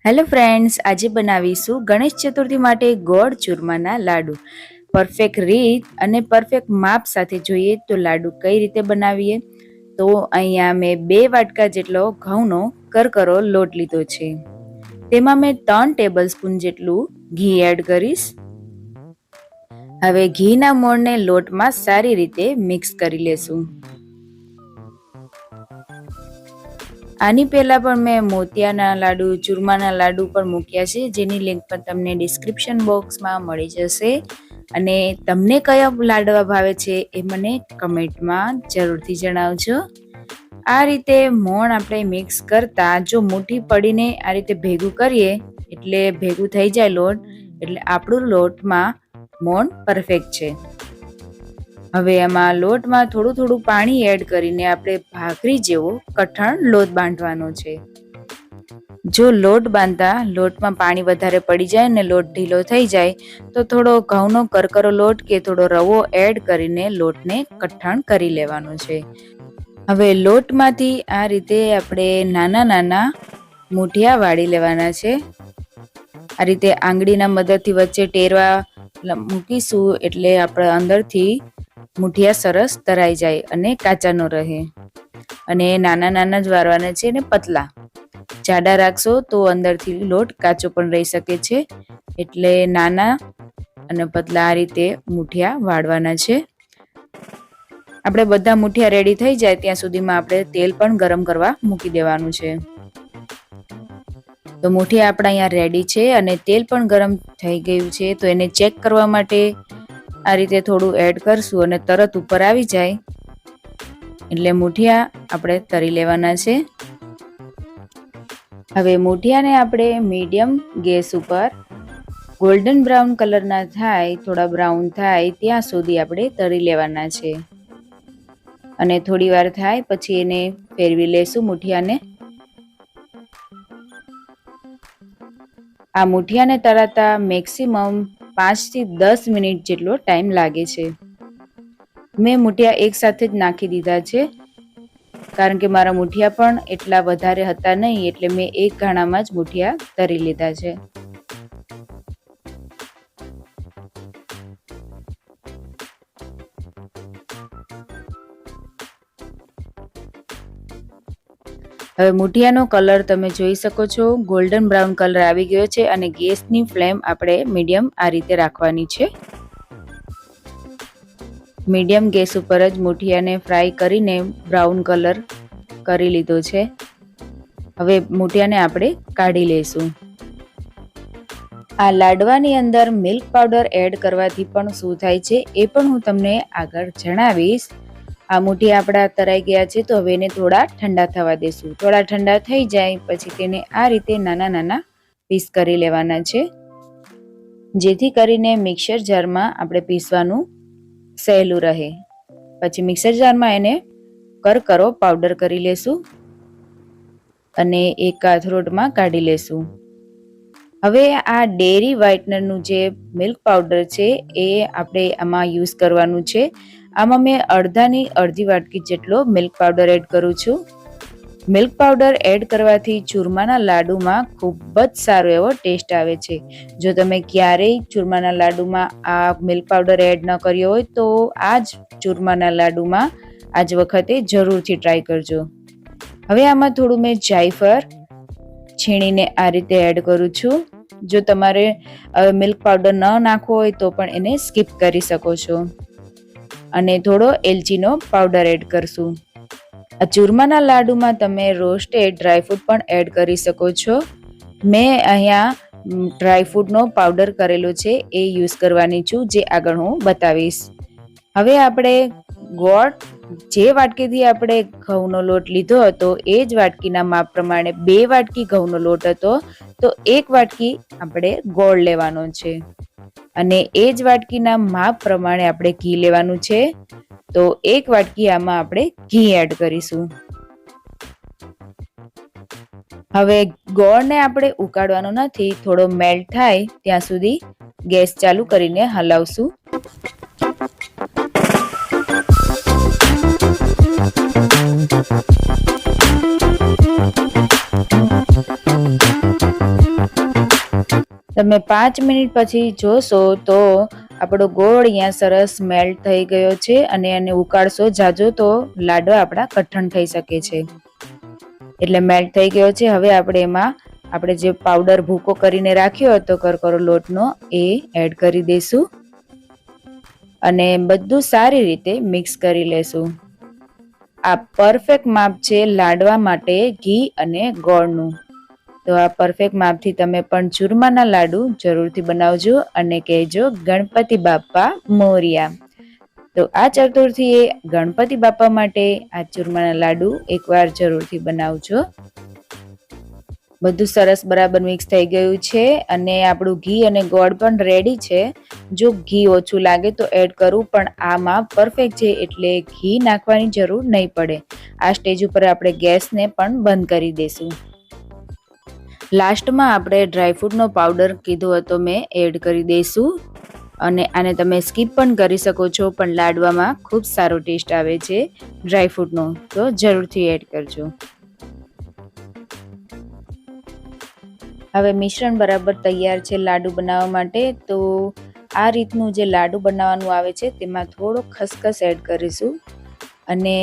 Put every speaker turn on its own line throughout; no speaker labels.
Hello friends, આજે બનાવીશું ગણેશ ચતુર્થી માટે ગોળ ચૂરમાના લાડુ. પરફેક્ટ રીત અને પરફેક્ટ માપ સાથે જોઈએ તો લાડુ કઈ રીતે બનાવીએ. તો અહીંયા મેં 2 વાટકા જેટલો ઘઉંનો કરકરો લોટ લીધો છે. તેમાં મેં 3 ટેબલસ્પૂન જેટલું ઘી એડ કરીશ. હવે ઘીના મોણને લોટમાં સારી રીતે મિક્સ કરી લેશું. આની પહેલા પણ મેં મોતિયાના લાડુ, ચૂરમાના લાડુ પણ મૂક્યા છે, જેની લિંક પણ તમને ડિસ્ક્રિપ્શન બોક્સમાં મળી જશે. અને તમને કયા લાડવા ભાવે છે એ મને કમેન્ટમાં જરૂરથી જણાવજો. આ રીતે મોણ આપણે મિક્સ કરતા જો મુઠ્ઠી પડીને આ રીતે ભેગું કરીએ એટલે ભેગું થઈ જાય લોટ, એટલે આપણું લોટમાં મોણ પરફેક્ટ છે. હવે એમાં લોટમાં થોડું થોડું પાણી એડ કરીને આપણે ભાખરી જેવો કઠણ લોટ બાંધવાનો છે. જો લોટ બાંધતા લોટમાં પાણી વધારે પડી જાય ને લોટ ઢીલો થઈ જાય તો થોડો ઘઉંનો કરકરો લોટ કે થોડો રવો એડ કરીને લોટને કઠણ કરી લેવાનો છે. હવે લોટમાંથી આ રીતે આપણે નાના નાના મૂઠિયા વાળી લેવાના છે. આ રીતે આંગળીના મદદથી વચ્ચે ટેરવા મૂકીશું એટલે આપણે અંદરથી મૂઠિયા સરસ તરાઈ જાય અને કાચા ન રહે. અને નાના નાના જ વારવાના છે ને પતલા. જાડા રાખશો તો અંદરથી લોટ કાચો પણ રહી શકે છે, એટલે નાના અને પતલા આ રીતે મૂઠિયા વાળવાના છે. આપણે બધા મૂઠિયા રેડી થઈ જાય ત્યાં સુધીમાં આપણે તેલ પણ ગરમ કરવા મૂકી દેવાનું છે. તો મૂઠિયા આપણા અહીંયા રેડી છે અને તેલ પણ ગરમ થઈ ગયું છે. તો એને ચેક કરવા માટે આ રીતે થોડું એડ કરશું અને તરત ઉપર આવી જાય એટલે મૂઠિયા આપણે તળી લેવાના છે. હવે મૂઠિયાને આપણે મીડિયમ ગેસ ઉપર ગોલ્ડન બ્રાઉન કલરના થાય, થોડા બ્રાઉન થાય ત્યાં સુધી આપણે તળી લેવાના છે. અને થોડી વાર થાય પછી એને ફેરવી લેશું મૂઠિયાને. આ મૂઠિયાને તળાતા મેક્સિમમ 5 થી 10 મિનિટ જેટલો ટાઈમ લાગે છે. મેં મૂઠિયા એક સાથે જ નાખી દીધા છે, કારણ કે મારા મૂઠિયા પણ એટલા વધારે હતા નહીં, એટલે મેં એક ઘાણામાં જ મૂઠિયા તળી લીધા છે. હવે મૂઠિયાનો કલર તમે જોઈ શકો છો, ગોલ્ડન બ્રાઉન કલર આવી ગયો છે અને ગેસની ફ્લેમ આપણે મીડિયમ આ રીતે રાખવાની છે. મીડિયમ ગેસ ઉપર જ મૂઠિયાને ફ્રાય કરીને બ્રાઉન કલર કરી લીધો છે. હવે મૂઠિયાને આપણે કાઢી લઈશું. આ લાડવાની અંદર મિલ્ક પાવડર એડ કરવાથી પણ શું થાય છે એ પણ હું તમને આગળ જણાવીશ. આ મૂઠિયા આપણા તરાઈ ગયા છે, તો હવે એને થોડા ઠંડા થવા દેશું. થોડા ઠંડા થઈ જાય પછી તેને આ રીતે નાના નાના પીસ કરી લેવાના છે, જેથી કરીને મિક્સર જારમાં આપણે પીસવાનું સહેલું રહે. પછી મિક્સર જારમાં એને કરકરો પાવડર કરી લેશું અને એક કાથરોટમાં કાઢી લેશું. હવે આ ડેરી વ્હાઇટનરનું જે મિલ્ક પાવડર છે એ આપણે આમાં યુઝ કરવાનું છે. આમાં મેં અડધી વાટકી જેટલો મિલ્ક પાવડર એડ કરું છું. મિલ્ક પાવડર એડ કરવાથી ચૂરમાના લાડુમાં ખૂબ જ સારો એવો ટેસ્ટ આવે છે. જો તમે ક્યારેય ચૂરમાના લાડુમાં આ મિલ્ક પાવડર એડ ન કર્યો હોય તો આ જ ચૂરમાના લાડુમાં આજ વખતે જરૂરથી ટ્રાય કરજો. હવે આમાં થોડું મેં જાયફળ છીણીને આ રીતે એડ કરું છું. જો તમારે મિલ્ક પાવડર ન નાખવો હોય તો પણ એને સ્કીપ કરી શકો છો. અને થોડો એલચીનો પાવડર એડ કરશું. આ ચૂરમાના લાડુમાં તમે રોસ્ટેડ ડ્રાયફ્રૂટ પણ એડ કરી શકો છો. મેં અહીંયા ડ્રાયફ્રૂટનો પાવડર કરેલો છે એ યુઝ કરવાની છું, જે આગળ હું બતાવીશ. હવે આપણે ગોળ જે વાટકીથી આપણે ઘઉંનો લોટ લીધો હતો એ જ વાટકીના માપ પ્રમાણે 2 વાટકી ઘઉંનો લોટ હતો, તો 1 વાટકી આપણે ગોળ લેવાનો છે અને એ જ વાટકીના માપ પ્રમાણે આપણે ઘી લેવાનું છે. તો 1 વાટકી આમાં આપણે ઘી એડ કરીશું. હવે ગોળને આપણે ઉકાળવાનો નથી, થોડો મેલ્ટ થાય ત્યાં સુધી ગેસ ચાલુ કરીને હલાવશું. તમે 5 મિનિટ પછી જોશો તો આપણો ગોળ અહીંયા સરસ મેલ્ટ થઈ ગયો છે અને એને ઉકાળશો જાજો તો લાડવા આપણા કઠણ થઈ શકે છે. એટલે મેલ્ટ થઈ ગયો છે. હવે આપણે એમાં આપણે જે પાવડર ભૂકો કરીને રાખ્યો હતો કરકરો લોટનો એ એડ કરી દઈશું અને બધું સારી રીતે મિક્સ કરી લેશું. આ પરફેક્ટ માપ છે લાડવા માટે ઘી અને ગોળનું. તો આ પરફેક્ટ માપથી તમે પણ ચૂરમાના લાડુ જરૂરથી બનાવજો અને કહેજો ગણપતિ બાપ્પા મોરિયા. તો આ ચતુર્થીએ ગણપતિ બાપ્પા માટે આ ચૂરમાના લાડુ એકવાર જરૂરથી બનાવજો. બધું સરસ બરાબર મિક્સ થઈ ગયું છે અને આપણું ઘી અને ગોળ પણ રેડી છે. જો ઘી ઓછું લાગે તો એડ કરવું, પણ આમાં પરફેક્ટ છે એટલે ઘી નાખવાની જરૂર નહીં પડે. આ સ્ટેજ ઉપર આપણે ગેસને પણ બંધ કરી દઈશું. લાસ્ટમાં આપણે ડ્રાયફ્રૂટનો પાવડર કીધો હતો મેં એડ કરી દઈશું અને આને તમે સ્કીપ પણ કરી શકો છો, પણ લાડવામાં ખૂબ સારો ટેસ્ટ આવે છે ડ્રાયફ્રૂટનો, તો જરૂરથી એડ કરજો. હવે મિશ્રણ બરાબર તૈયાર છે લાડુ બનાવવા માટે. તો આ રીતનું જે લાડુ બનાવવાનું આવે છે તેમાં થોડો ખસખસ એડ કરીશું અને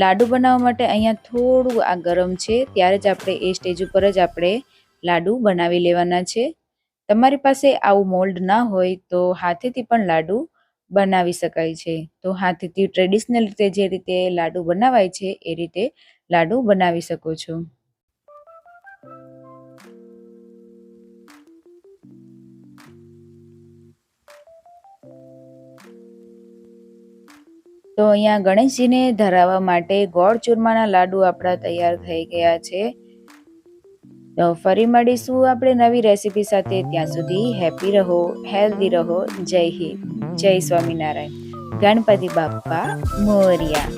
લાડુ બનાવવા માટે અહીંયા થોડું આ ગરમ છે ત્યારે જ આપણે એ સ્ટેજ ઉપર જ આપણે લાડુ બનાવી લેવાના છે. તમારી પાસે આવું મોલ્ડ ના હોય તો હાથેથી પણ લાડુ બનાવી શકાય છે. તો હાથેથી ટ્રેડિશનલ રીતે જે રીતે લાડુ બનાવાય છે એ રીતે લાડુ બનાવી શકો છો. તો અહીંયા ગણેશજીને ધરાવવા માટે ગોળ ચૂરમાના લાડુ આપણા તૈયાર થઈ ગયા છે. તો ફરી મળીશું આપણે નવી રેસીપી સાથે. ત્યાં સુધી હેપી રહો, હેલ્ધી રહો. જય હિન્દ, જય સ્વામિનારાયણ. ગણપતિ બાપ્પા મોરિયા.